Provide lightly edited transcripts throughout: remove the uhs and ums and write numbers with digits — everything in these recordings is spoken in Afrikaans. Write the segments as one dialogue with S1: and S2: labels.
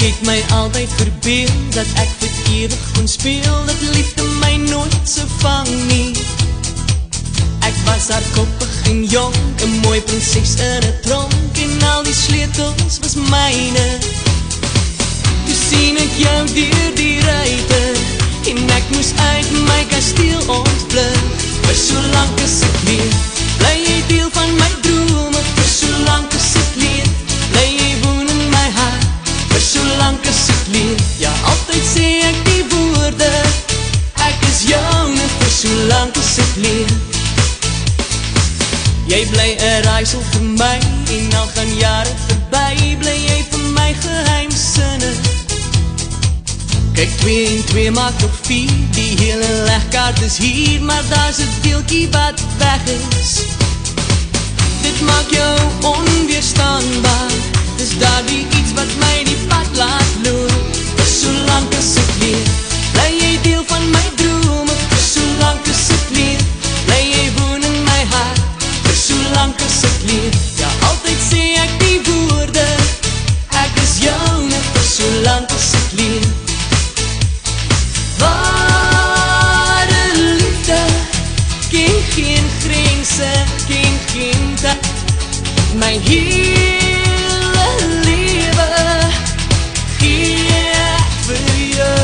S1: het my altyd verbeel dat ek vir ewig kon speel, dat liefde my nooit so vang nie. Ek was hardkoppig en jong, 'n mooi prinses in 'n tronk, en al die sleutels was myne. Toe sien ek jou deur die ruite, en ek moes uit my kasteel ontvlug. Vir so lank as ek leef, bly jy deel van my drome. Vir so lank as ek leef, bly jy woon in my hart. Vir so lank as ek leef, ja, altyd sê ek die woorde, ek is joune. Vir so lank as ek leef, jy bly 'n raaisel vir my, en al gaan jare verby, bly jy vir my geheimsinne. Kyk, 2 en 2 maak nog 4, die hele legkaart is hier, maar daar's 'n deeltjie wat weg is. Dit maak jou onweerstaanbaar, dis daardie iets wat my die pad laat loop. Vir so lank as ek leef, bly jy deel van my drome. Vir so lank as ek leef, bly jy woon in my hart. Vir so lank as ek leef, ja, altyd sê ek die woorde, ek is joune. Vir so lank as ek leef. Ware liefde ken geen grense, ken geen tyd. My hele lewe gee ek vir jou.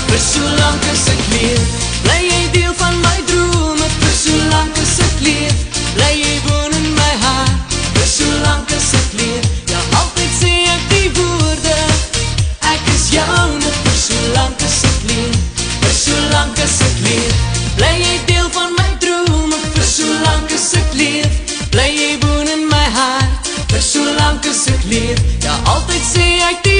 S1: Vir so lank as ek leef, bly jy deel van my drome. Vir so lank as ek leef, bly jy woon in my hart. Vir so lank as ek leef, ja, altyd sê ek die woorde, ek is joune. Vir so lank as ek leef, vir so lank as ek leef, bly jy deel van my drome. Vir so lank as ek leef, bly jy woon in my hart. Vir so lank as ek leef, ja, altyd sê ek die